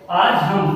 आज हम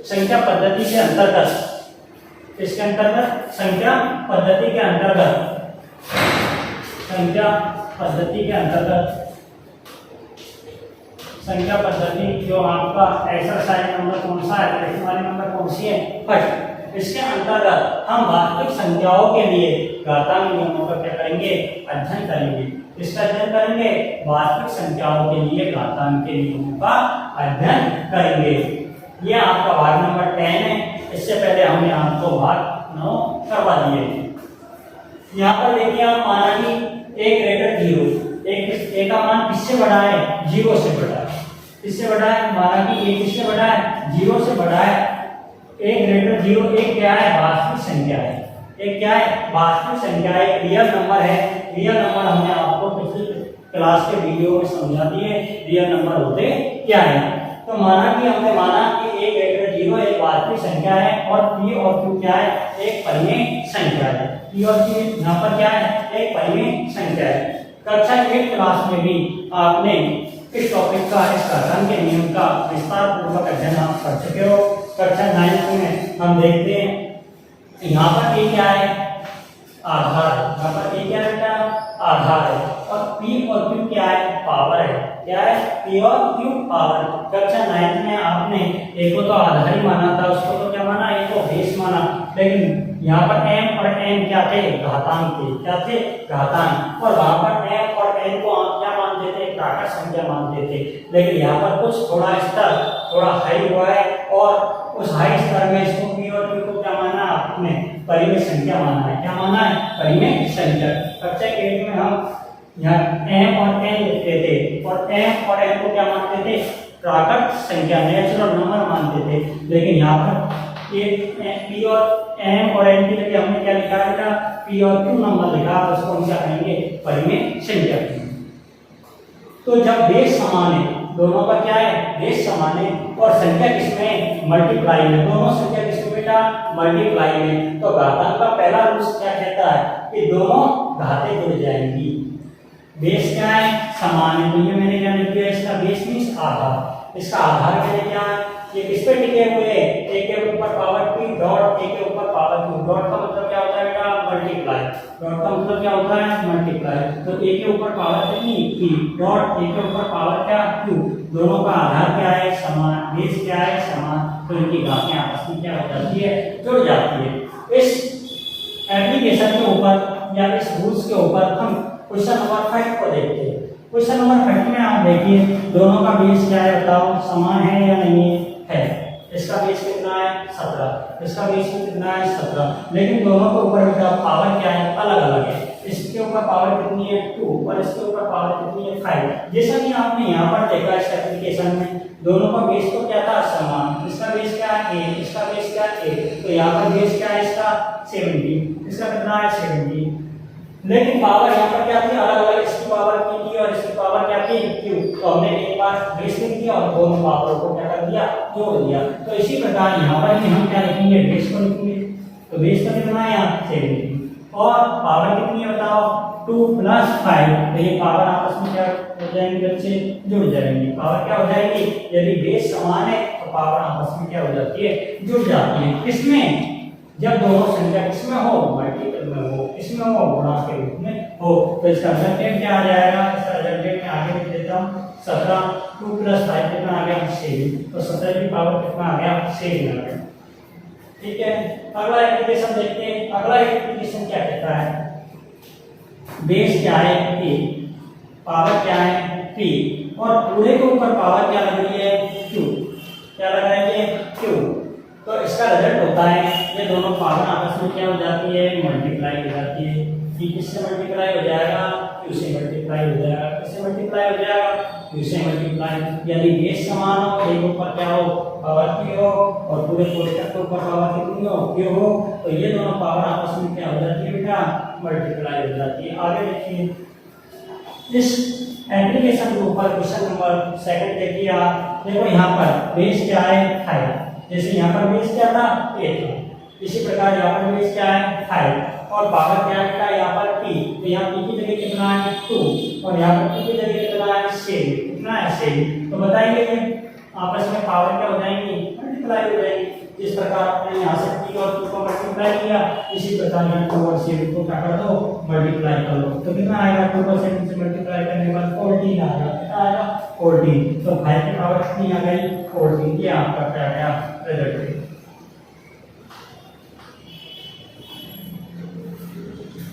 संख्या पद्धति के अंतर्गत इसके अंतर्गत संख्या पद्धति के अंतर्गत संख्या पद्धति जो आपका एक्सरसाइज नंबर कौन सा है, प्रश्न वाली नंबर कौन सी है, फर्स्ट। इसके अंतर्गत हम वास्तविक संख्याओं के लिए घातांक नियमों का क्या करेंगे, अध्ययन करेंगे। इसका अध्ययन करेंगे, वास्तविक संख्याओं के लिए घातांक के नियमों का अध्ययन करेंगे। ये आपका भाग नंबर 10 है। इससे पहले हमने आपको भाग 9 करवा दिए। यहाँ पर देखिए आप माना कि a ग्रेटर 0, एक का मान किससे बड़ा है, 0 से बड़ा है। किससे बड़ा है, माना कि a किससे बड़ा है, 0 से बड़ा है। a ग्रेटर 0 एक क्या है, वास्तविक संख्या है। एक क्या है, वास्तविक संख्या है, रियल नंबर है। रियल नंबर हमने आपको पिछली क्लास के वीडियो में समझा दिए रियल नंबर होते क्या है। तो माना कि हमने माना कि a ग्रेटर 0 एक वास्तविक संख्या है और p और q क्या है, एक परिमेय संख्या है। p और q यहाँ पर क्या है, एक परिमेय संख्या है। कक्षा 1 क्लास में भी आपने इस टॉपिक का, इस घातांक के नियम का विस्तार पूर्वक अध्ययन आप कर चुके हो। कक्षा 9 में हम देखते हैं यहाँ पर a क्या है, आधार है। यहाँ पर a क्या है, आधार है। और p और q क्या है, पावर है। क्या है, p और q पावर। कक्षा 9 में आपने एक को तो आधार ही माना था, उसको तो क्या माना, एक को बेस माना। लेकिन यहाँ पर m और n क्या थे, घातांक थे। क्या थे, घातांक। और वहां पर m और n को आप क्या मानते थे, प्राकृत संख्या मानते थे। लेकिन यहाँ पर कुछ थोड़ा स्तर थोड़ा हाई हुआ है और उस हाई स्तर में इसको p और q को क्या माना, आपने परिमेय संख्या माना है। क्या माना है, परिमेय संख्या। कक्षा 1 में हम यहाँ m और n लिखते थे और m और n को क्या मानते थे, प्राकृत संख्या, नेचुरल नंबर मानते थे। लेकिन यहाँ पर p और m और n के लिए हमने क्या लिखा है, p और q नंबर लिखा, उसको हम क्या कहेंगे, परिमेय संख्या। तो जब बेस समान है, दोनों का क्या है, बेस समान है और संख्या किसमें, मल्टीप्लाई में, दोनों संख्या किसमें बेटा, मल्टीप्लाई में। तो घातांक का पहला रूल क्या कहता है कि दोनों घातें जुड़ जाएंगी। बेस क्या है, समान है। तो ये मैंने क्या लिख दिया, इसका बेस मींस आधार। इसका आधार के लिए क्या है, ये किस पे टिके हुए हैं, a के ऊपर पावर p डॉट a के ऊपर पावर q। डॉट का मतलब क्या होता है बेटा, मल्टीप्लाई। डॉट का मतलब क्या होता है, मल्टीप्लाई। तो a के ऊपर पावर कितनी, p डॉट a के ऊपर पावर क्या, q। दोनों का आधार क्या है, समान। बेस क्या है, समान। तो इनकी घातें आपस में क्या हो जाती है, जुड़ जाती है। इस एप्लीकेशन के ऊपर या इस रूल्स के ऊपर हम क्वेश्चन नंबर 5 को देखते हैं। क्वेश्चन नंबर 5 में आप देखिए, दोनों का बेस क्या है, बताओ, समान है या नहीं है। इसका बेस कितना है, 17। इसका बेस कितना है, 17। लेकिन दोनों के ऊपर बेटा पावर क्या है, अलग अलग है। इसके ऊपर पावर कितनी है, 2 और इसके ऊपर पावर कितनी है, 5। जैसा कि आपने यहाँ पर देखा इस एप्लीकेशन में, दोनों का बेस तो क्या था, समान। इसका बेस क्या है, a, इसका बेस क्या है, a। तो यहाँ पर बेस क्या है इसका, 70। इसका कितना है, 70। लेकिन पावर यहाँ पर क्या थी, अलग अलग। इसकी पावर p थी और इसकी पावर क्या थी, q। तो हमने एक बार बेस लिख दिया और दोनों पावर को क्या कर दिया, जोड़ दिया। तो इसी प्रकार यहाँ पर भी हम क्या लिखेंगे, बेस को लिखेंगे। तो बेस का कितना है यहाँ, 70 और पावर कितनी है बताओ, 2 + 5। तो ये पावर आपस में क्या हो जाएंगे बच्चे, जुड़ जाएंगे। पावर क्या हो जाएगी, यदि बेस समान है तो पावर आपस में क्या हो जाती है, जुड़ जाती है। किसमें, जब दोनों संख्या किसमें हो, मल्टीपल में हो, किसमें हो, गुणा के रूप में हो। तो इसका रिजल्टेंट क्या आ जाएगा, इसका रिजल्टेंट में आगे लिख देता हूं, 17 2 + 5 कितना आ गया, 7। तो 17 की पावर कितना आ गया, 7 आ गया। ठीक है, अगला एप्लीकेशन देखते हैं। अगला एप्लीकेशन क्या कहता है, बेस क्या है, p, पावर क्या है, p और पूरे के ऊपर पावर क्या लग रही है, q। क्या लग रही है, q। तो इसका रिजल्ट होता है, ये दोनों पावर आपस में क्या हो जाती है, मल्टीप्लाई हो जाती है। p किससे मल्टीप्लाई हो जाएगा, q से मल्टीप्लाई हो जाएगा। किससे मल्टीप्लाई हो जाएगा, q से मल्टीप्लाई। यदि बेस समान हो, एक ऊपर क्या हो, पावर p हो और पूरे कोष्ठक के ऊपर पावर कितनी हो, q हो, तो ये दोनों पावर आपस में क्या हो जाती है बेटा, मल्टीप्लाई हो जाती है। आगे देखिए, इस एप्लीकेशन के ऊपर क्वेश्चन नंबर 2 देखिए आप। देखो यहाँ पर बेस क्या है, 5। जैसे यहाँ पर बेस क्या था, 8 था। इसी प्रकार यहाँ पर बेस क्या है, 5 और पावर क्या है बेटा, यहाँ पर p। तो यहाँ p की जगह कितना है, 2 और यहाँ पर p की जगह कितना है, 7। कितना है, 7। तो बताइए आपस में पावर क्या हो जाएंगी, मल्टीप्लाई हो जाएंगी। जिस प्रकार आपने यहाँ से p और q को मल्टीप्लाई किया, इसी प्रकार यहाँ 2 और 7 को क्या कर दो, मल्टीप्लाई कर लो। तो कितना आएगा, 2 और 7 से मल्टीप्लाई करने के बाद 14 आएगा। कितना आएगा, 14। तो 5 की पावर कितनी आ गई, 14। ये आपका क्या गया रिजल्ट।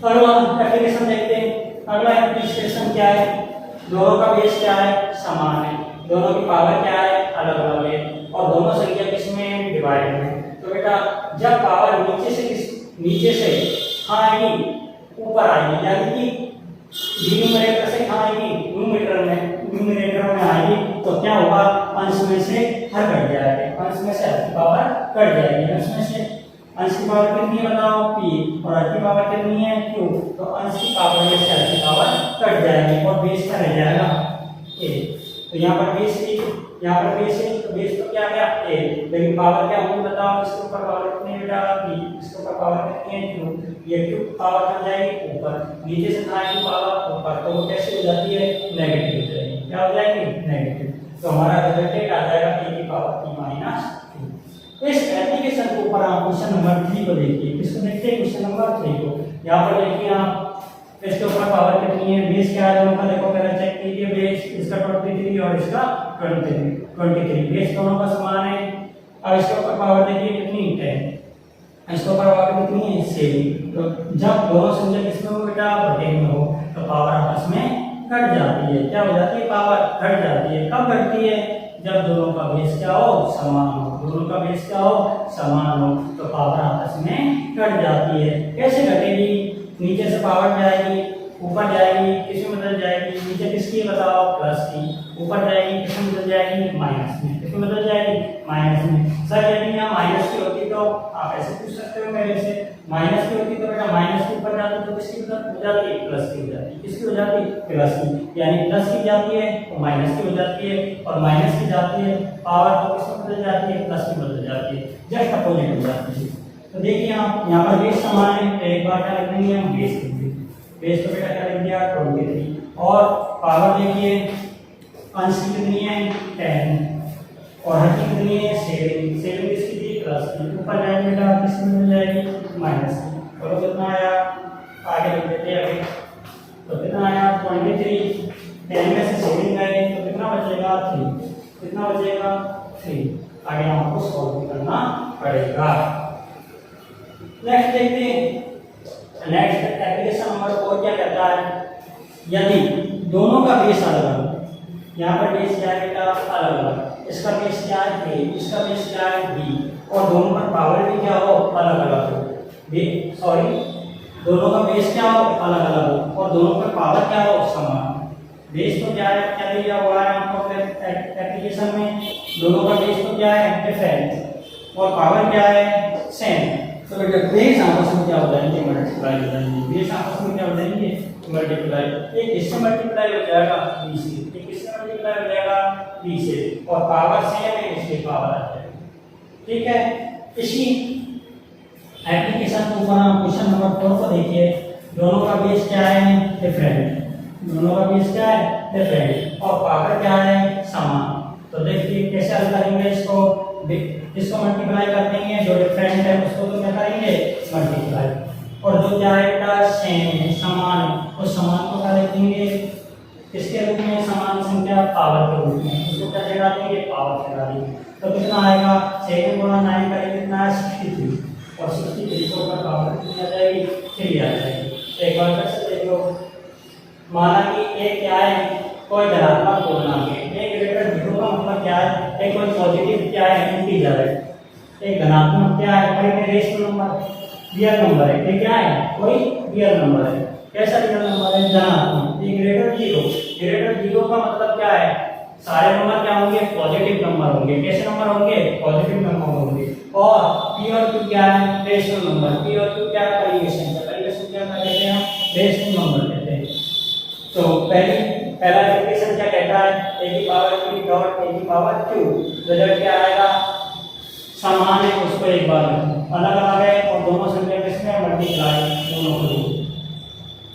अगला एप्लीकेशन देखते हैं। अगला एप्लीकेशन क्या है, दोनों का बेस क्या है, समान है, दोनों की पावर क्या है, अलग अलग है, और दोनों संख्या किसमें डिवाइड है। तो बेटा जब पावर नीचे से कहाँ आएगी, ऊपर आएगी, यानी कि डिनोमिनेटर से कहाँ आएगी, न्यूमरेटर में आएगी, तो क्या होगा, अंश में से हर कट जाएगा, अंश में से हर की पावर कट जाएगी। अंश में से अंश की पावर कितनी है बताओ, p, और हर की पावर कितनी है, q। तो अंश की पावर में से हर की पावर कट जाएगी और बेस क्या रह जाएगा, a। तो यहाँ पर बेस है, यहाँ पर बेस है, तो बेस तो क्या आ गया, a, लेकिन पावर क्या होगी बताओ, इसके ऊपर पावर कितनी है बेटा, p, इसके ऊपर पावर कितनी है, q। ये q पावर बन जाएगी ऊपर, नीचे से कहाँ आएगी पावर ऊपर, तो वो कैसे हो जाती है, नेगेटिव हो जाएगी। क्या हो जाएगी, नेगेटिव। तो हमारा रिजल्ट आ जाएगा a की पावर p माइनस 2। इस एप्लीकेशन के ऊपर आप क्वेश्चन नंबर 3 को देखिए। किसको देखते हैं, क्वेश्चन नंबर 3 को। यहाँ पर देखिए आप, इसके ऊपर पावर कितनी है, बेस क्या है दोनों का, देखो पहले चेक कीजिए। बेस इसका 23 और इसका 23, बेस दोनों का समान है। अब इसके ऊपर पावर देखिए कितनी है, इसके ऊपर पावर कितनी है, 7। तो जब दोनों संख्या किसमें हो बेटा, बटे में हो, तो पावर आपस में घट जाती है। क्या हो जाती है, पावर घट जाती है। कब घटती है, जब दोनों का बेस क्या हो, समान हो। दोनों का बेस क्या हो, समान हो, तो पावर आपस में घट जाती है। कैसे घटेगी, नीचे से पावर जाएगी, ऊपर जाएगी, किसमें बदल जाएगी, नीचे किसकी बताओ, प्लस की, ऊपर जाएगी, किसमें बदल जाएगी, माइनस में, किसमें बदल जाएगी, माइनस में। सर यदि यहाँ माइनस की होती तो आप ऐसे पूछ सकते हो मेरे से, माइनस की होती तो बेटा माइनस के ऊपर जाती तो किसकी हो जाती, प्लस की हो जाती, किसकी हो जाती, प्लस की। यानी प्लस की जाती है तो माइनस की हो जाती है, और माइनस की जाती है पावर तो किसमें बदल जाती है, प्लस की बदल जाती है, जस्ट अपोजिट हो जाती है। तो देखिए आप यहाँ पर बेस समान है, तो एक बार क्या लिख देंगे हम, बेस लिख देंगे। बेस तो बेटा क्या लिख दिया, 23, और पावर देखिए अंश की कितनी है, 10, और हर की कितनी है, 7 किसकी थी, प्लस की। ऊपर जाएगी बेटा किसकी मिल जाएगी, माइनस की। और कितना आया, आगे लिख देते हैं अभी। तो कितना आया, 23, 10 में से 7 गए तो कितना बचेगा, 3। कितना बचेगा, 3। आगे आपको सॉल्व करना पड़ेगा। नेक्स्ट देखते हैं, नेक्स्ट एप्लीकेशन नंबर 4 क्या कहता है, यदि दोनों का बेस अलग अलग, यहाँ पर बेस क्या है बेटा, अलग अलग, इसका बेस क्या है a, इसका बेस क्या है b, और दोनों पर पावर भी क्या हो, अलग अलग हो, दोनों का बेस क्या हो, अलग अलग हो, और दोनों पर पावर क्या हो, समान। बेस तो क्या है, क्या दिया हुआ है आपको एप्लीकेशन में, दोनों का बेस तो क्या है, डिफरेंट, और पावर क्या है, सेम। तो बेटा बेस आपस में क्या हो जाएंगे, मल्टीप्लाई हो जाएंगे। बेस आपस में क्या हो जाएंगे, मल्टीप्लाई। एक इससे मल्टीप्लाई हो जाएगा b से, एक इससे मल्टीप्लाई हो जाएगा b से, और पावर सेम है इसलिए पावर आ जाएगी। ठीक है, इसी एप्लीकेशन के ऊपर हम क्वेश्चन नंबर 4 को देखिए। दोनों का बेस क्या है, डिफरेंट, दोनों का बेस क्या है, डिफरेंट, और पावर क्या है, समान। तो देखिए कैसे हल करेंगे इसको, इसको मल्टीप्लाई कर देंगे, जो डिफरेंट है उसको तो क्या करेंगे, मल्टीप्लाई, और जो क्या है बेटा, सेम है, समान है, उस समान को क्या लिख देंगे, किसके रूप में, समान संख्या पावर के रूप में, उसको क्या लगा देंगे, पावर लगा देंगे। तो कितना आएगा, 7 गुणा 9 करेंगे कितना है, 63, और 63 को ऊपर पावर कितनी आ जाएगी, 3 आ जाएगी। एक बार फिर से देखो, माना कि एक क्या है, कोई धनात्मक पूर्णांक है, एक ग्रेटर 0 का मतलब क्या है, एक कोई पॉजिटिव क्या है, इंटीजर है, एक धनात्मक क्या है, कोई रेशनल नंबर, रियल नंबर है, ये क्या है, कोई रियल नंबर है। कैसा रियल नंबर है, धनात्मक। ये ग्रेटर 0 का मतलब क्या है, सारे नंबर क्या होंगे, पॉजिटिव नंबर होंगे। कैसे नंबर होंगे, पॉजिटिव नंबर होंगे। और p और q क्या है, रेशनल नंबर। p और q क्या है, परिवेशन का, परिवेशन क्या कहते हैं हम, रेशनल नंबर कहते हैं। तो पहला एप्लीकेशन क्या कहता है, a की पावर p डॉट a की पावर q, रिजल्ट क्या आएगा, समान है उसको एक बार अलग अलग है, और दोनों संख्या किसमें, मल्टीप्लाई, दोनों को।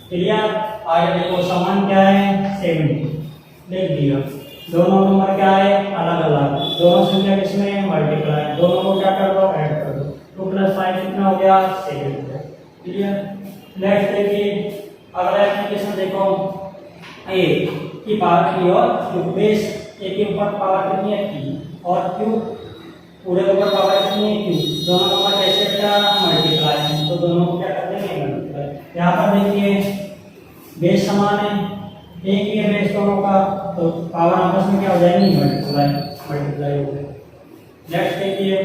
क्लियर, आगे देखो, समान क्या है, 70 लिख दिया, दोनों नंबर क्या है, अलग अलग, दोनों संख्या किसमें मल्टीप्लाई, दोनों को क्या कर दो, ऐड कर दो। 2 + 5 कितना हो गया, 7 हो गया। क्लियर। नेक्स्ट देखिए अगला एप्लीकेशन देखो, a की पावर की और क्यूब बेस, a के ऊपर पावर कितनी है p और q पूरे के ऊपर पावर कितनी है q, दोनों नंबर कैसे बेटा मल्टीप्लाई है, तो दोनों को क्या कर देंगे मल्टीप्लाई। यहाँ पर देखिए बेस समान है, एक ही है बेस दोनों का, तो पावर आपस में क्या हो जाएगी मल्टीप्लाई हो गए। नेक्स्ट देखिए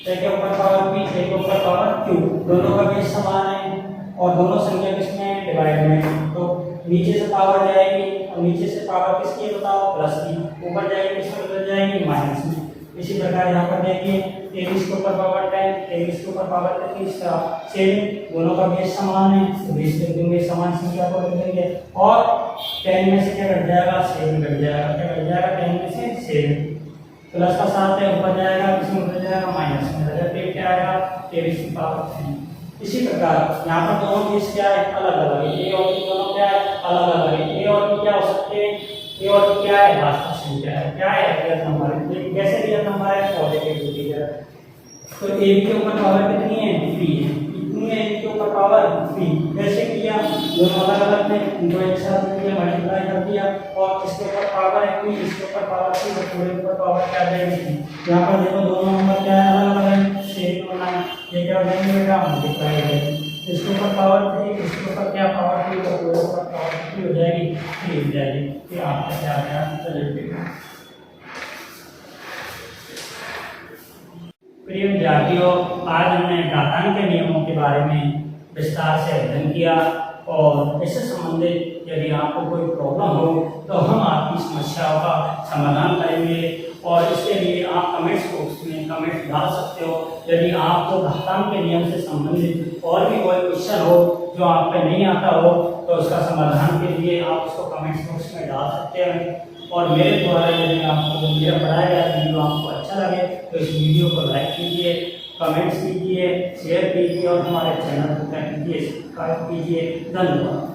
a के ऊपर पावर p, a के ऊपर पावर q, दोनों का बेस समान है और दोनों संख्या किसमें डिवाइड में, तो नीचे से पावर जाएगी और नीचे से पावर किसकी है बताओ, प्लस की, ऊपर जाएगी किसमें बदल जाएगी, माइनस में। इसी प्रकार यहाँ पर देखिए 23 के ऊपर पावर 10, 23 के ऊपर पावर 7, दोनों का बेस समान है तो बेस लिख देंगे, समान संख्या को लिख देंगे और 10 में से क्या कट जाएगा, 7 कट जाएगा, क्या कट जाएगा 10 में से 7, प्लस का 7 है ऊपर जाएगा किसमें बदल जाएगा, माइनस में, फिर क्या आएगा 23 की पावर 10। इसी प्रकार यहाँ पर दोनों केस क्या है, अलग अलग है, ए और बी दोनों क्या है, अलग अलग है। ए और बी क्या हो सकते हैं, ए और बी क्या है, वास्तविक संख्या है, क्या है रियल नंबर है, कैसे रियल नंबर है, पॉजिटिव इंटीजर। तो ए बी के ऊपर पावर कितनी है, p है, कितनी है ए बी के ऊपर पावर p, कैसे किया, दोनों अलग अलग थे इनको एक साथ किया मल्टीप्लाई कर दिया और इसके ऊपर पावर है p, इसके ऊपर पावर p और पूरे ऊपर पावर क्या जाएगी। यहाँ पर देखो दोनों नंबर क्या है, अलग अलग है, सेम होना है, ये क्या हो जाएंगे बेटा मल्टीप्लाई हो जाएगी, इसके ऊपर पावर 3, इसके ऊपर क्या पावर 3 और पूरे ऊपर पावर 3 हो जाएगी, 3 हो जाएगी। ये आपका क्या आ गया रिजल्ट। प्रिय विद्यार्थियों, आज हमने घातांक के नियमों के बारे में विस्तार से अध्ययन किया और इससे संबंधित यदि आपको कोई प्रॉब्लम हो तो हम आपकी समस्याओं का समाधान करेंगे और इसके लिए आप कमेंट्स बॉक्स में कमेंट डाल सकते हो। यदि आपको घातांक के नियम से संबंधित और भी कोई क्वेश्चन हो जो आप पे नहीं आता हो तो उसका समाधान के लिए आप उसको कमेंट्स बॉक्स में डाल सकते हैं। और मेरे द्वारा यदि आपको मेरा पढ़ाया गया वीडियो आपको अच्छा लगे तो इस वीडियो को लाइक कीजिए, कमेंट्स कीजिए, शेयर कीजिए और हमारे चैनल को कीजिए, सब्सक्राइब कीजिए। धन्यवाद।